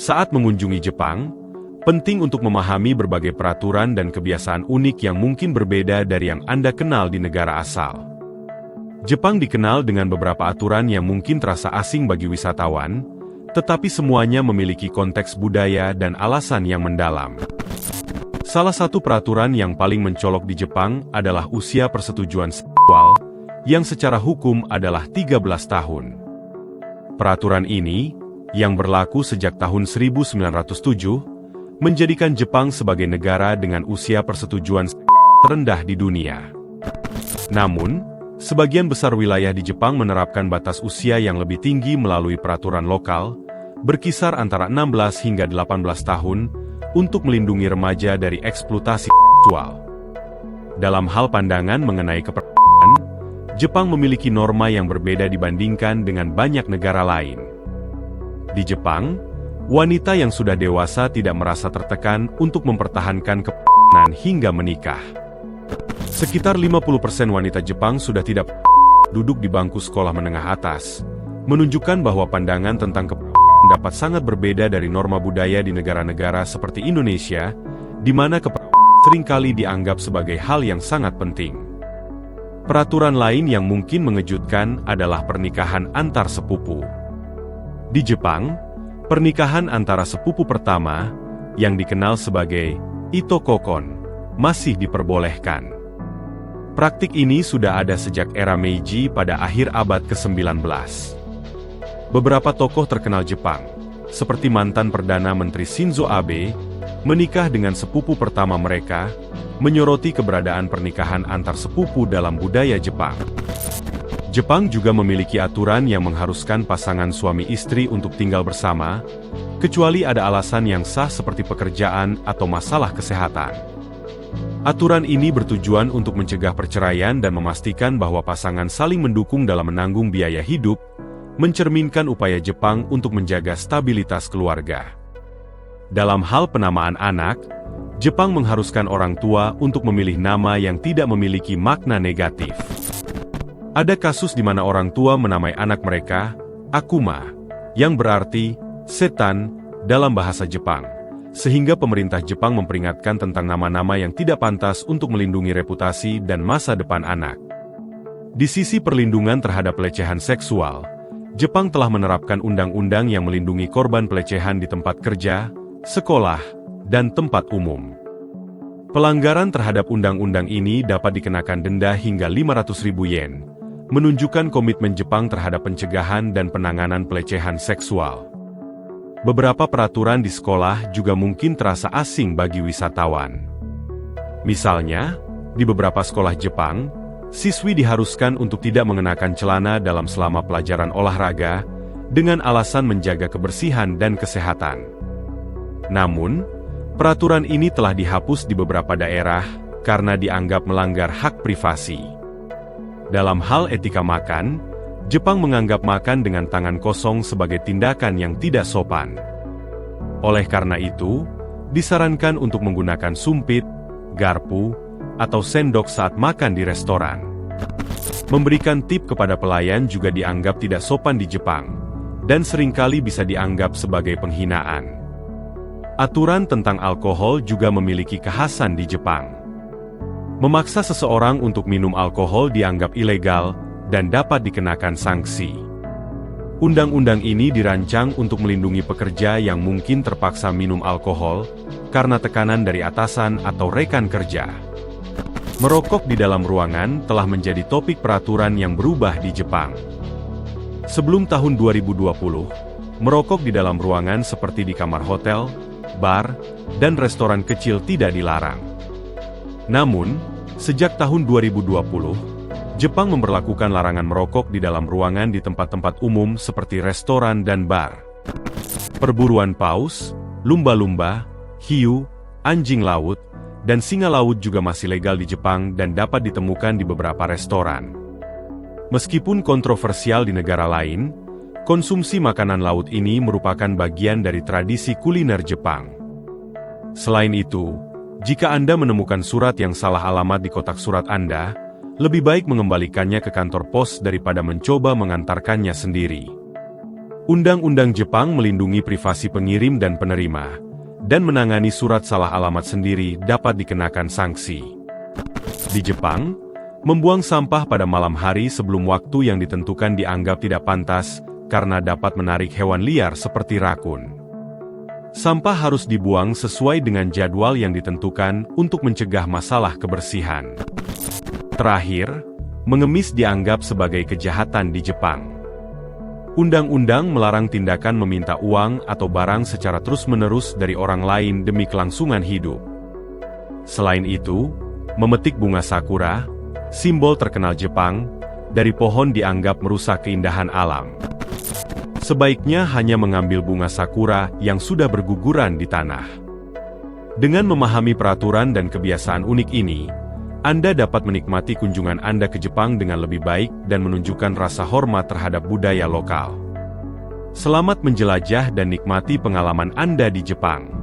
Saat mengunjungi Jepang, penting untuk memahami berbagai peraturan dan kebiasaan unik yang mungkin berbeda dari yang Anda kenal di negara asal. Jepang dikenal dengan beberapa aturan yang mungkin terasa asing bagi wisatawan, tetapi semuanya memiliki konteks budaya dan alasan yang mendalam. Salah satu peraturan yang paling mencolok di Jepang adalah usia persetujuan seksual, yang secara hukum adalah 13 tahun. Peraturan ini, yang berlaku sejak tahun 1907, menjadikan Jepang sebagai negara dengan usia persetujuan terendah di dunia. Namun, sebagian besar wilayah di Jepang menerapkan batas usia yang lebih tinggi melalui peraturan lokal, berkisar antara 16 hingga 18 tahun, untuk melindungi remaja dari eksploitasi seksual. Dalam hal pandangan mengenai kepercayaan, Jepang memiliki norma yang berbeda dibandingkan dengan banyak negara lain. Di Jepang, wanita yang sudah dewasa tidak merasa tertekan untuk mempertahankan kepercayaan hingga menikah. Sekitar 50% wanita Jepang sudah tidak duduk di bangku sekolah menengah atas, menunjukkan bahwa pandangan tentang kepercayaan dapat sangat berbeda dari norma budaya di negara-negara seperti Indonesia, di mana kepercayaan seringkali dianggap sebagai hal yang sangat penting. Peraturan lain yang mungkin mengejutkan adalah pernikahan antar sepupu. Di Jepang, pernikahan antara sepupu pertama, yang dikenal sebagai itokokon, masih diperbolehkan. Praktik ini sudah ada sejak era Meiji pada akhir abad ke-19. Beberapa tokoh terkenal Jepang, seperti mantan Perdana Menteri Shinzo Abe, menikah dengan sepupu pertama mereka, menyoroti keberadaan pernikahan antar sepupu dalam budaya Jepang. Jepang juga memiliki aturan yang mengharuskan pasangan suami istri untuk tinggal bersama, kecuali ada alasan yang sah seperti pekerjaan atau masalah kesehatan. Aturan ini bertujuan untuk mencegah perceraian dan memastikan bahwa pasangan saling mendukung dalam menanggung biaya hidup, mencerminkan upaya Jepang untuk menjaga stabilitas keluarga. Dalam hal penamaan anak, Jepang mengharuskan orang tua untuk memilih nama yang tidak memiliki makna negatif. Ada kasus di mana orang tua menamai anak mereka Akuma, yang berarti setan dalam bahasa Jepang, sehingga pemerintah Jepang memperingatkan tentang nama-nama yang tidak pantas untuk melindungi reputasi dan masa depan anak. Di sisi perlindungan terhadap pelecehan seksual, Jepang telah menerapkan undang-undang yang melindungi korban pelecehan di tempat kerja, sekolah, dan tempat umum. Pelanggaran terhadap undang-undang ini dapat dikenakan denda hingga 500.000 yen, menunjukkan komitmen Jepang terhadap pencegahan dan penanganan pelecehan seksual. Beberapa peraturan di sekolah juga mungkin terasa asing bagi wisatawan. Misalnya, di beberapa sekolah Jepang, siswi diharuskan untuk tidak mengenakan celana dalam selama pelajaran olahraga, dengan alasan menjaga kebersihan dan kesehatan. Namun, peraturan ini telah dihapus di beberapa daerah, karena dianggap melanggar hak privasi. Dalam hal etika makan, Jepang menganggap makan dengan tangan kosong sebagai tindakan yang tidak sopan. Oleh karena itu, disarankan untuk menggunakan sumpit, garpu, atau sendok saat makan di restoran. Memberikan tip kepada pelayan juga dianggap tidak sopan di Jepang, dan seringkali bisa dianggap sebagai penghinaan. Aturan tentang alkohol juga memiliki kekhasan di Jepang. Memaksa seseorang untuk minum alkohol dianggap ilegal dan dapat dikenakan sanksi. Undang-undang ini dirancang untuk melindungi pekerja yang mungkin terpaksa minum alkohol karena tekanan dari atasan atau rekan kerja. Merokok di dalam ruangan telah menjadi topik peraturan yang berubah di Jepang. Sebelum tahun 2020, merokok di dalam ruangan seperti di kamar hotel, bar, dan restoran kecil tidak dilarang. Namun, sejak tahun 2020, Jepang memberlakukan larangan merokok di dalam ruangan di tempat-tempat umum seperti restoran dan bar. Perburuan paus, lumba-lumba, hiu, anjing laut, dan singa laut juga masih legal di Jepang dan dapat ditemukan di beberapa restoran. Meskipun kontroversial di negara lain, konsumsi makanan laut ini merupakan bagian dari tradisi kuliner Jepang. Selain itu, jika Anda menemukan surat yang salah alamat di kotak surat Anda, lebih baik mengembalikannya ke kantor pos daripada mencoba mengantarkannya sendiri. Undang-undang Jepang melindungi privasi pengirim dan penerima, dan menangani surat salah alamat sendiri dapat dikenakan sanksi. Di Jepang, membuang sampah pada malam hari sebelum waktu yang ditentukan dianggap tidak pantas karena dapat menarik hewan liar seperti rakun. Sampah harus dibuang sesuai dengan jadwal yang ditentukan untuk mencegah masalah kebersihan. Terakhir, mengemis dianggap sebagai kejahatan di Jepang. Undang-undang melarang tindakan meminta uang atau barang secara terus-menerus dari orang lain demi kelangsungan hidup. Selain itu, memetik bunga sakura, simbol terkenal Jepang, dari pohon dianggap merusak keindahan alam. Sebaiknya hanya mengambil bunga sakura yang sudah berguguran di tanah. Dengan memahami peraturan dan kebiasaan unik ini, Anda dapat menikmati kunjungan Anda ke Jepang dengan lebih baik dan menunjukkan rasa hormat terhadap budaya lokal. Selamat menjelajah dan nikmati pengalaman Anda di Jepang.